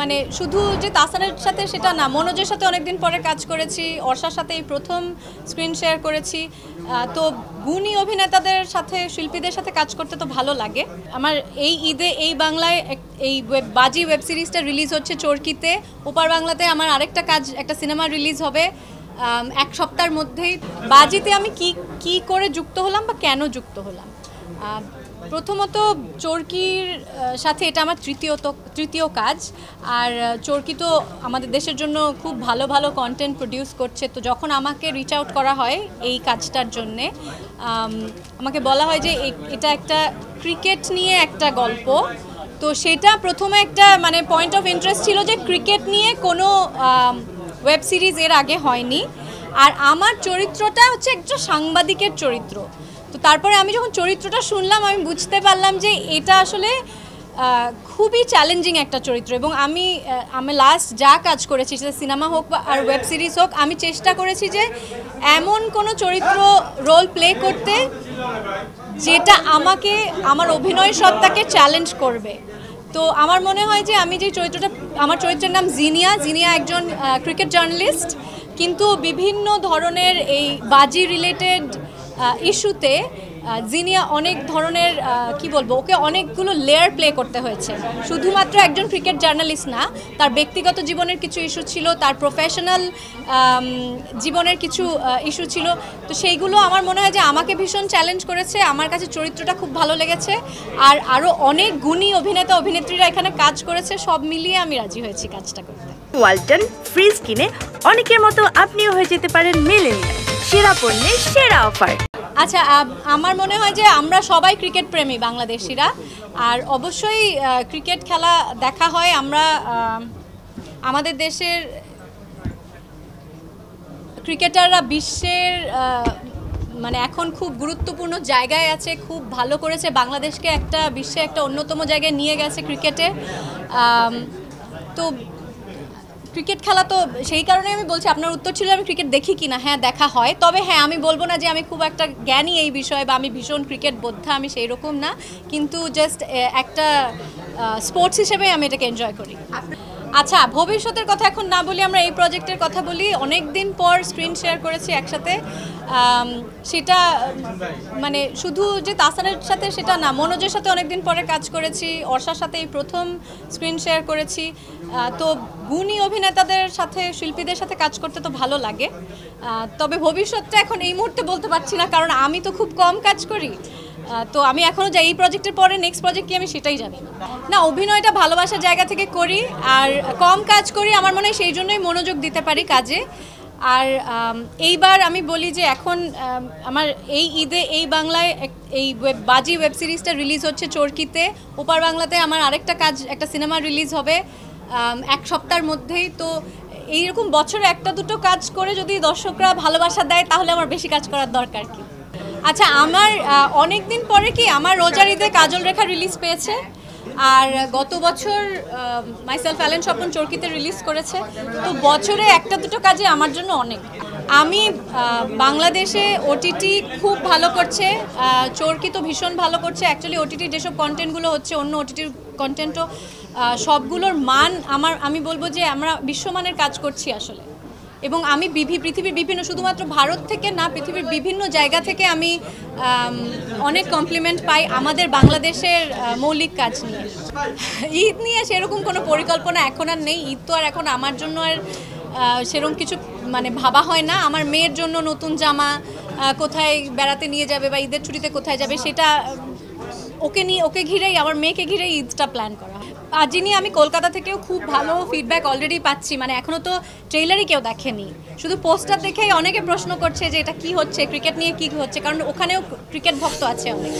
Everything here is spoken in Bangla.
মানে শুধু যে তাসানের সাথে সেটা না, মনোজের সাথে অনেকদিন পরে কাজ করেছি, অর্ষার সাথে এই প্রথম স্ক্রিন শেয়ার করেছি। তো গুণী অভিনেতাদের সাথে, শিল্পীদের সাথে কাজ করতে তো ভালো লাগে। আমার এই ঈদে এই বাংলায় এই বাজি ওয়েব সিরিজটা রিলিজ হচ্ছে চরকিতে। ওপার বাংলাতে আমার আরেকটা কাজ, একটা সিনেমা রিলিজ হবে এক সপ্তাহের মধ্যেই। বাজিতে আমি কি করে যুক্ত হলাম বা কেন যুক্ত হলাম, প্রথমত চরকির সাথে এটা আমার তৃতীয় কাজ। আর চরকি তো আমাদের দেশের জন্য খুব ভালো ভালো কন্টেন্ট প্রডিউস করছে। তো যখন আমাকে রিচ আউট করা হয় এই কাজটার জন্যে, আমাকে বলা হয় যে এটা একটা ক্রিকেট নিয়ে একটা গল্প। তো সেটা প্রথমে একটা মানে পয়েন্ট অফ ইন্টারেস্ট ছিল যে ক্রিকেট নিয়ে কোনো ওয়েব সিরিজ এর আগে হয়নি। আর আমার চরিত্রটা হচ্ছে একটা সাংবাদিকের চরিত্র। তো তারপরে আমি যখন চরিত্রটা শুনলাম, আমি বুঝতে পারলাম যে এটা আসলে খুবই চ্যালেঞ্জিং একটা চরিত্র। এবং আমি লাস্ট যা কাজ করেছি, সেটা সিনেমা হোক বা আর ওয়েব সিরিজ হোক, আমি চেষ্টা করেছি যে এমন কোনো চরিত্র রোল প্লে করতে যেটা আমাকে, আমার অভিনয় সত্তাকে চ্যালেঞ্জ করবে। তো আমার মনে হয় যে আমি যে চরিত্রটা, আমার চরিত্রের নাম জিনিয়া একজন ক্রিকেট জার্নালিস্ট, কিন্তু বিভিন্ন ধরনের এই বাজি রিলেটেড ইস্যুতে জিনিয়া অনেক ধরনের কি বলবো, ওকে অনেকগুলো লেয়ার প্লে করতে হয়েছে। শুধুমাত্র একজন ক্রিকেট জার্নালিস্ট না, তার ব্যক্তিগত জীবনের কিছু ইস্যু ছিল, তার প্রফেশনাল জীবনের কিছু ইস্যু ছিল। তো সেইগুলো আমার মনে হয় যে আমাকে ভীষণ চ্যালেঞ্জ করেছে। আমার কাছে চরিত্রটা খুব ভালো লেগেছে। আর আরও অনেক গুণী অভিনেতা অভিনেত্রীরা এখানে কাজ করেছে। সব মিলিয়ে আমি রাজি হয়েছি কাজটা করতে। ওয়ালটন ফ্রিজ কিনে অনেকের মতো আপনিও হয়ে যেতে পারেন মিলেনিয়াল। সেরা পণ্যের সেরা অফার। আচ্ছা, আমার মনে হয় যে আমরা সবাই ক্রিকেট প্রেমী বাংলাদেশিরা, আর অবশ্যই ক্রিকেট খেলা দেখা হয়। আমরা আমাদের দেশের ক্রিকেটাররা বিশ্বের মানে এখন খুব গুরুত্বপূর্ণ জায়গায় আছে, খুব ভালো করেছে বাংলাদেশকে একটা বিশ্বে একটা অন্যতম জায়গায় নিয়ে গেছে ক্রিকেটে। তো ক্রিকেট খেলা তো সেই কারণে আমি বলছি, আপনার উত্তর ছিল আমি ক্রিকেট দেখি কি না। হ্যাঁ, দেখা হয়। তবে হ্যাঁ, আমি বলবো না যে আমি খুব একটা জ্ঞানী এই বিষয়ে বা আমি ভীষণ ক্রিকেট বোদ্ধা, আমি সেই রকম না। কিন্তু জাস্ট একটা স্পোর্টস হিসেবে আমি এটাকে এনজয় করি। আচ্ছা, ভবিষ্যতের কথা এখন না বলি, আমরা এই প্রজেক্টের কথা বলি। অনেক দিন পর স্ক্রিন শেয়ার করেছি একসাথে। সেটা মানে শুধু যে তাসানের সাথে সেটা না, মনোজের সাথে অনেকদিন পরে কাজ করেছি, অর্ষার সাথে এই প্রথম স্ক্রিন শেয়ার করেছি। তো গুণী অভিনেতাদের সাথে, শিল্পীদের সাথে কাজ করতে তো ভালো লাগে। তবে ভবিষ্যৎটা এখন এই মুহূর্তে বলতে পারছি না, কারণ আমি তো খুব কম কাজ করি। তো আমি এখনও যাই, এই প্রজেক্টের পরে নেক্সট প্রজেক্ট কি আমি সেটাই জানি না। অভিনয়টা ভালোবাসার জায়গা থেকে করি, আর কম কাজ করি। আমার মনে হয় সেই জন্যই মনোযোগ দিতে পারি কাজে। আর এইবার আমি বলি যে এখন আমার এই ঈদে এই বাংলায় এই বাজি ওয়েব সিরিজটা রিলিজ হচ্ছে চরকিতে। ওপার বাংলাতে আমার আরেকটা কাজ, একটা সিনেমা রিলিজ হবে এক সপ্তাহের মধ্যেই। তো এইরকম বছরে একটা দুটো কাজ করে যদি দর্শকরা ভালোবাসা দেয়, তাহলে আমার বেশি কাজ করার দরকার কি। আচ্ছা, আমার অনেক দিন পরে কি আমার রোজার ঈদে কাজল রেখা রিলিজ পেয়েছে। আর গত বছর মাইসেলফ অ্যালেন স্বপন চরকিতে রিলিজ করেছে। তো বছরে একটা দুটো কাজে আমার জন্য অনেক। আমি বাংলাদেশে ওটিটি খুব ভালো করছে, চরকি তো ভীষণ ভালো করছে। অ্যাকচুয়ালি ওটিটির যেসব কন্টেন্টগুলো হচ্ছে, অন্য ওটিটির কন্টেন্টও সবগুলোর মান আমি বলবো যে আমরা বিশ্বমানের কাজ করছি আসলে। এবং আমি পৃথিবীর বিভিন্ন, শুধুমাত্র ভারত থেকে না, পৃথিবীর বিভিন্ন জায়গা থেকে আমি অনেক কমপ্লিমেন্ট পাই আমাদের বাংলাদেশের মৌলিক কাজ নিয়ে। ঈদ নিয়ে সেরকম কোনো পরিকল্পনা এখন আর নেই। ঈদ তো আর এখন আমার জন্য আর সেরকম কিছু মানে ভাবা হয় না। আমার মেয়ের জন্য নতুন জামা, কোথায় বেড়াতে নিয়ে যাবে বা ঈদের ছুটিতে কোথায় যাবে, সেটা ওকে ঘিরেই, আমার মেয়েকে ঘিরেই ঈদটা প্ল্যান করা হয়। আর যিনি আমি কলকাতা থেকেও খুব ভালো ফিডব্যাক অলরেডি পাচ্ছি। মানে এখনও তো ট্রেইলারই কেউ দেখেনি, শুধু পোস্টার দেখেই অনেকে প্রশ্ন করছে যে এটা কি হচ্ছে, ক্রিকেট নিয়ে কি হচ্ছে, কারণ ওখানেও ক্রিকেট ভক্ত আছে অনেক।